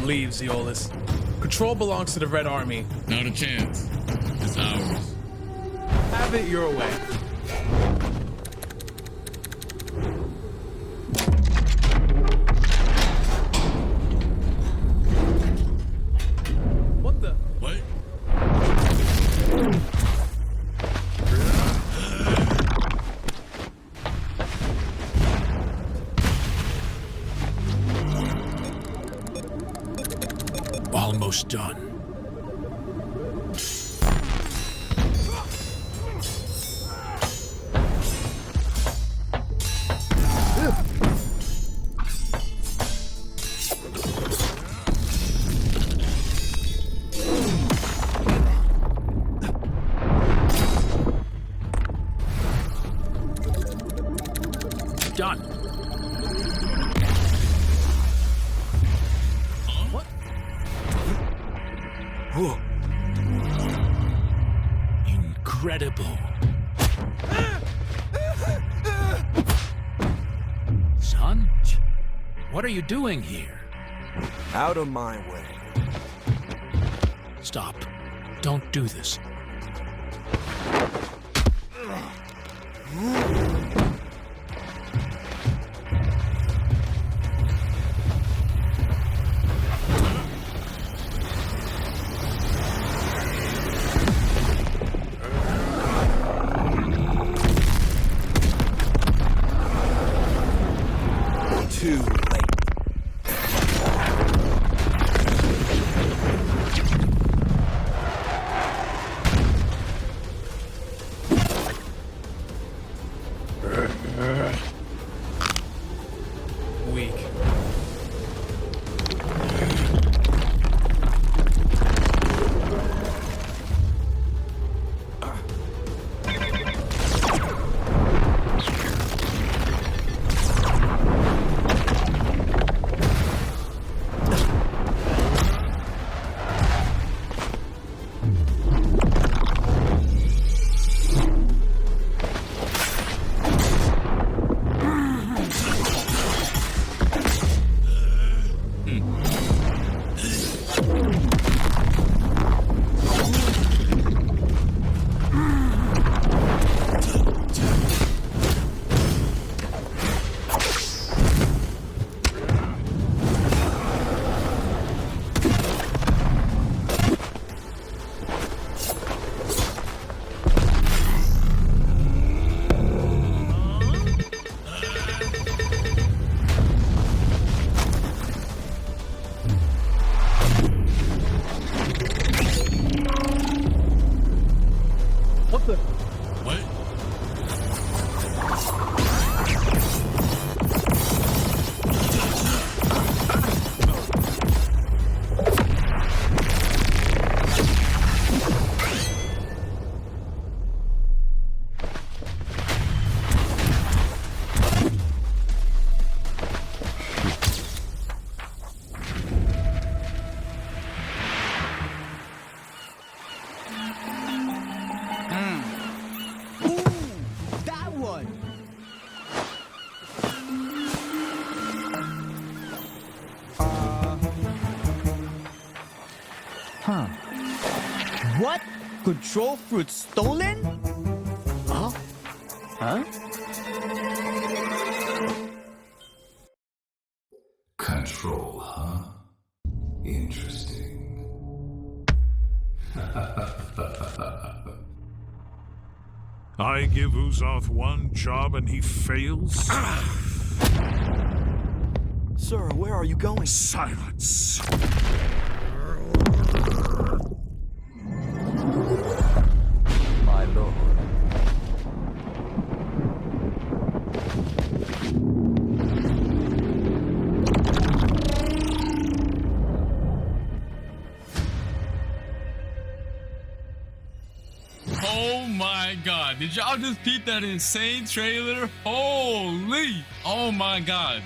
Leave, Zeolus. Control belongs to the Red Army. Not a chance. It's ours. Have it your way. What the? What? Almost done. Done. What? Whoa. Incredible. Son? What are you doing here? Out of my way. Stop. Don't do this. Too late. Weak. What the? What? That one! Huh. What? Control fruit stolen? Huh? Huh? Control, huh? Interesting. I give Uzoth one job and he fails? Sir, where are you going? Silence! My lord. Oh my god. Did y'all just peep that insane trailer? Holy! Oh my god.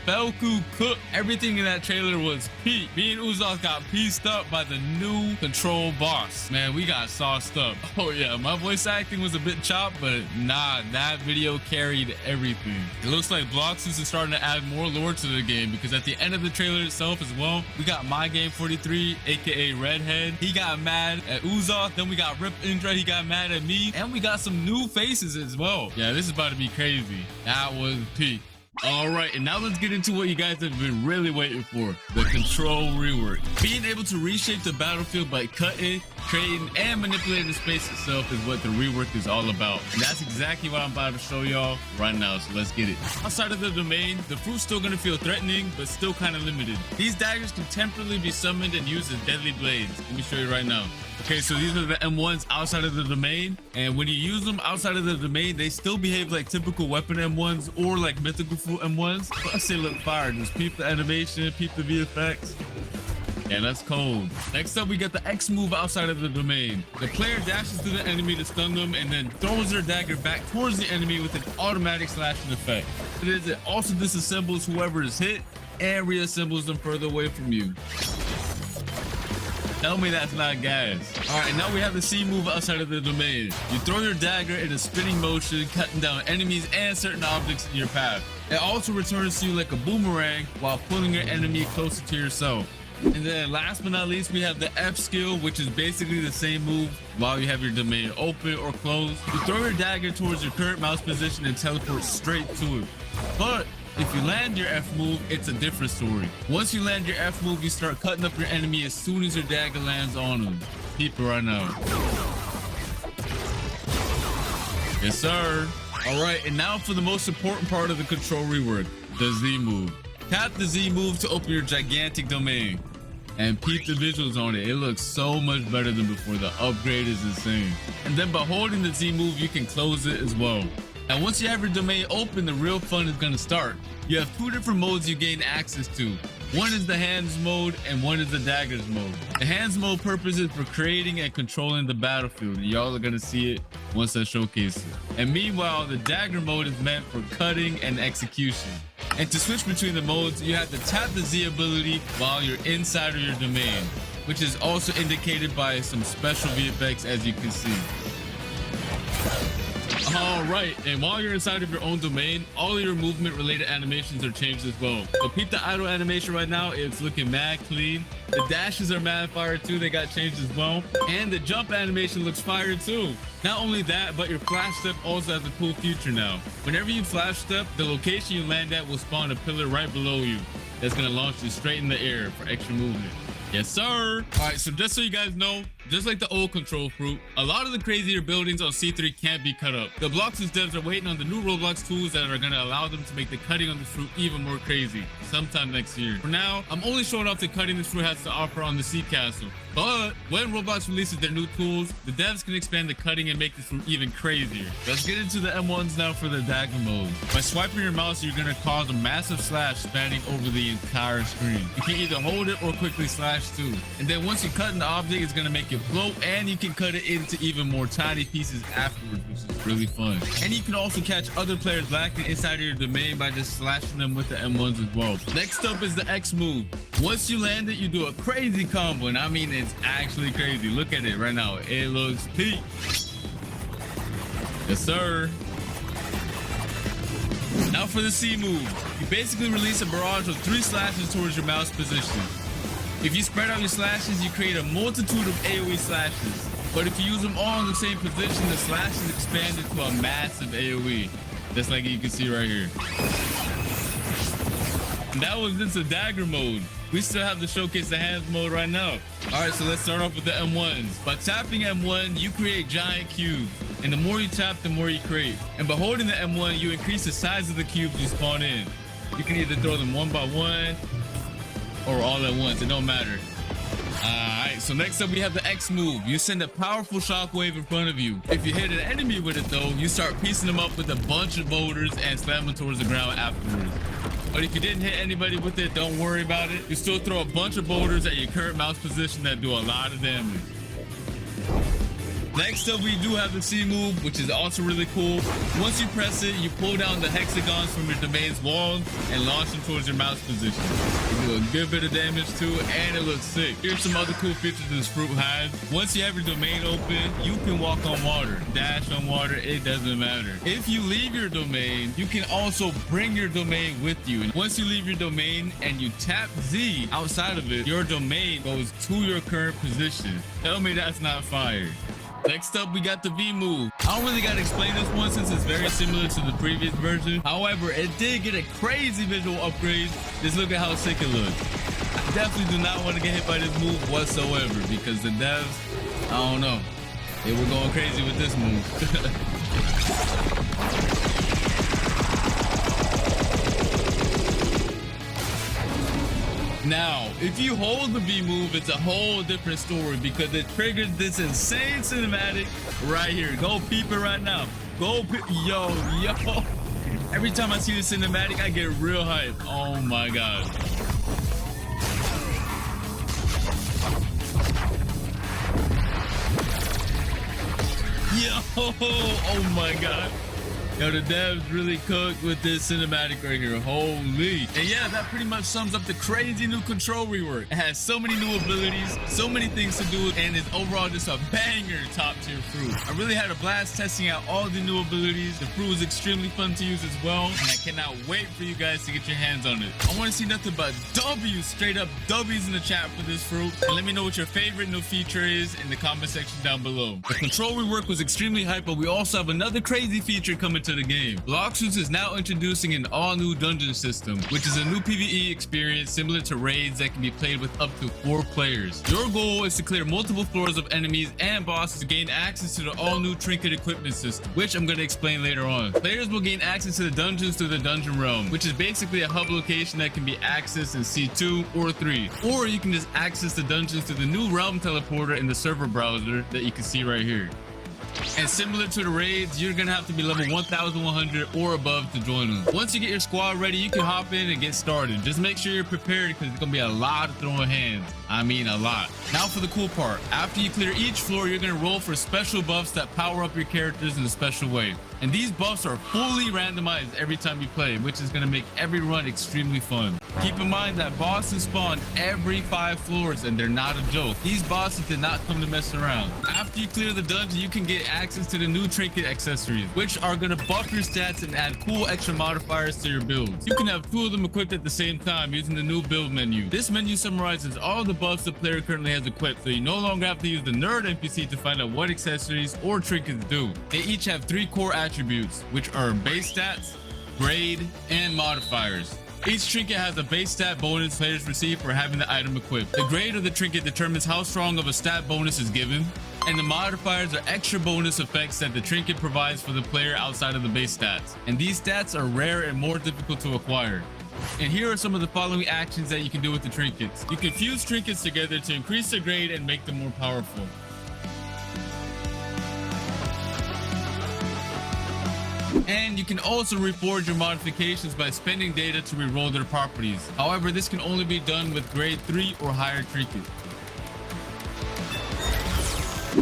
Belku cooked. Everything in that trailer was peak. Me and Uzak got pieced up by the new control boss. Man, we got sauced up. Oh yeah, my voice acting was a bit chopped, but nah, that video carried everything. It looks like Bloxus is starting to add more lore to the game, because at the end of the trailer itself as well, we got My Game 43, aka Redhead. He got mad at Uzak. Then we got Rip Indra. He got mad at me. And we got some new faces as well. Yeah, this is about to be crazy. That was peak. All right, and now let's get into what you guys have been really waiting for, the control rework. Being able to reshape the battlefield by cutting, creating, and manipulating the space itself is what the rework is all about. And that's exactly what I'm about to show y'all right now, so let's get it. Outside of the domain, the fruit's still gonna feel threatening, but still kind of limited. These daggers can temporarily be summoned and used as deadly blades. Let me show you right now. Okay, so these are the M1s outside of the domain, and when you use them outside of the domain, they still behave like typical weapon M1s or like mythical fruit M1s. Plus they look fire. Just peep the animation, peep the VFX. Yeah, that's cold. Next up, we got the X move outside of the domain. The player dashes to the enemy to stun them and then throws their dagger back towards the enemy with an automatic slashing effect. It also disassembles whoever is hit and reassembles them further away from you. Tell me that's not gas. All right, now we have the C move outside of the domain. You throw your dagger in a spinning motion, cutting down enemies and certain objects in your path. It also returns to you like a boomerang while pulling your enemy closer to yourself. And then last but not least, we have the F skill, which is basically the same move while you have your domain open or closed. You throw your dagger towards your current mouse position and teleport straight to it. But if you land your F move, it's a different story. Once you land your F move, you start cutting up your enemy as soon as your dagger lands on them. Keep it right now. Yes, sir. All right, and now for the most important part of the control rework, the Z move. Tap the Z move to open your gigantic domain. And peep the visuals on it. It looks so much better than before. The upgrade is insane. And then by holding the Z move, you can close it as well. And once you have your domain open, the real fun is gonna start. You have two different modes you gain access to. One is the hands mode and one is the daggers mode. The hands mode purpose is for creating and controlling the battlefield. Y'all are gonna see it once I showcase it. And meanwhile, the dagger mode is meant for cutting and execution. And to switch between the modes, you have to tap the Z ability while you're inside of your domain, which is also indicated by some special VFX, as you can see. All right, and while you're inside of your own domain, all of your movement related animations are changed as well. So peep the idle animation right now. It's looking mad clean. The dashes are mad fire too. They got changed as well. And the jump animation looks fire too. Not only that, but your flash step also has a cool feature now. Whenever you flash step, the location you land at will spawn a pillar right below you that's gonna launch you straight in the air for extra movement. Yes, sir. All right, so just so you guys know, just like the old control fruit, a lot of the crazier buildings on C3 can't be cut up. The Bloxus devs are waiting on the new Roblox tools that are going to allow them to make the cutting on the fruit even more crazy sometime next year. For now, I'm only showing off the cutting this fruit has to offer on the Sea Castle. But when Roblox releases their new tools, the devs can expand the cutting and make this fruit even crazier. Let's get into the M1s now for the dagger mode. By swiping your mouse, you're going to cause a massive slash spanning over the entire screen. You can either hold it or quickly slash too. And then once you cut an object, it's going to make it float, and you can cut it into even more tiny pieces afterwards, which is really fun. And you can also catch other players lacking inside of your domain by just slashing them with the M1s as well. Next up is the X move. Once you land it, you do a crazy combo, and I mean it's actually crazy. Look at it right now. It looks peak. Yes, sir. Now for the C move. You basically release a barrage of 3 slashes towards your mouse position. If you spread out your slashes, you create a multitude of AoE slashes. But if you use them all in the same position, the slashes expand into a massive AoE. Just like you can see right here. And that was just a dagger mode. We still have to showcase the hands mode right now. All right, so let's start off with the M1s. By tapping M1, you create giant cubes. And the more you tap, the more you create. And by holding the M1, you increase the size of the cubes you spawn in. You can either throw them one by one or all at once. It don't matter. Alright, so next up we have the X move. You send a powerful shockwave in front of you. If you hit an enemy with it though, you start piecing them up with a bunch of boulders and slam them towards the ground afterwards. But if you didn't hit anybody with it, don't worry about it. You still throw a bunch of boulders at your current mouse position that do a lot of damage. Next up, we do have the C move, which is also really cool. Once you press it, you pull down the hexagons from your domain's wall and launch them towards your mouse position. You do a good bit of damage too, and it looks sick. Here's some other cool features this fruit has. Once you have your domain open, you can walk on water, dash on water, it doesn't matter. If you leave your domain, you can also bring your domain with you. And once you leave your domain and you tap Z outside of it, your domain goes to your current position. Tell me that's not fire. Next up, we got the V move. I don't really got to explain this one since it's very similar to the previous version. However, it did get a crazy visual upgrade. Just look at how sick it looks. I definitely do not want to get hit by this move whatsoever because the devs, I don't know. They were going crazy with this move. Now, if you hold the V move, it's a whole different story because it triggers this insane cinematic right here. Go peep it right now. Go peep. Yo. Every time I see the cinematic, I get real hype. Oh my God. Yo, oh my God. Yo, the devs really cooked with this cinematic right here. Holy. And yeah, that pretty much sums up the crazy new control rework. It has so many new abilities, so many things to do, and it's overall just a banger top tier fruit. I really had a blast testing out all the new abilities. The fruit was extremely fun to use as well, and I cannot wait for you guys to get your hands on it. I want to see nothing but W's, straight up W's in the chat for this fruit. And let me know what your favorite new feature is in the comment section down below. The control rework was extremely hype, but we also have another crazy feature coming to the game. Bloxus is now introducing an all-new dungeon system, which is a new PvE experience similar to raids that can be played with up to 4 players. Your goal is to clear multiple floors of enemies and bosses to gain access to the all-new trinket equipment system, which I'm going to explain later on. Players will gain access to the dungeons through the dungeon realm, which is basically a hub location that can be accessed in C2 or 3, or you can just access the dungeons through the new realm teleporter in the server browser that you can see right here. And similar to the raids, you're gonna have to be level 1100 or above to join them. Once you get your squad ready, you can hop in and get started. Just make sure you're prepared because it's gonna be a lot of throwing hands. I mean a lot. Now for the cool part. After you clear each floor, you're gonna roll for special buffs that power up your characters in a special way. And these buffs are fully randomized every time you play, which is gonna make every run extremely fun. Keep in mind that bosses spawn every 5 floors and they're not a joke. These bosses did not come to mess around. After you clear the dungeon, you can get access to the new trinket accessories, which are gonna buff your stats and add cool extra modifiers to your builds. You can have 2 of them equipped at the same time using the new build menu. This menu summarizes all the buffs the player currently has equipped, so you no longer have to use the nerd NPC to find out what accessories or trinkets do. They each have 3 core attributes, which are base stats, grade, and modifiers. Each trinket has a base stat bonus players receive for having the item equipped. The grade of the trinket determines how strong of a stat bonus is given, and the modifiers are extra bonus effects that the trinket provides for the player outside of the base stats. And these stats are rare and more difficult to acquire. And here are some of the following actions that you can do with the trinkets. You can fuse trinkets together to increase their grade and make them more powerful. And you can also reforge your modifications by spending data to reroll their properties. However, this can only be done with grade 3 or higher trinkets.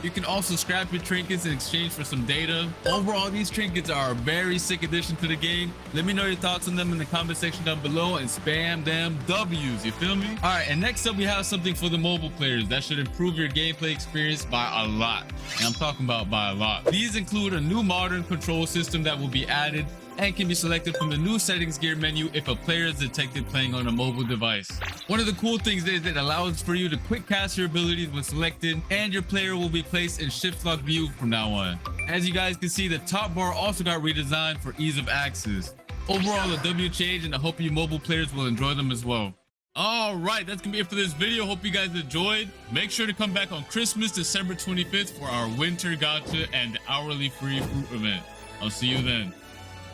You can also scrap your trinkets in exchange for some data. Overall, these trinkets are a very sick addition to the game. Let me know your thoughts on them in the comment section down below and spam them W's, you feel me? All right, and next up we have something for the mobile players that should improve your gameplay experience by a lot. And I'm talking about by a lot. These include a new modern control system that will be added and can be selected from the new settings gear menu if a player is detected playing on a mobile device. One of the cool things is it allows for you to quick cast your abilities when selected, and your player will be placed in shift lock view from now on. As you guys can see, the top bar also got redesigned for ease of access. Overall, a W change, and I hope you mobile players will enjoy them as well. All right, that's gonna be it for this video. Hope you guys enjoyed. Make sure to come back on Christmas, December 25th for our winter gacha and hourly free fruit event. I'll see you then.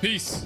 Peace.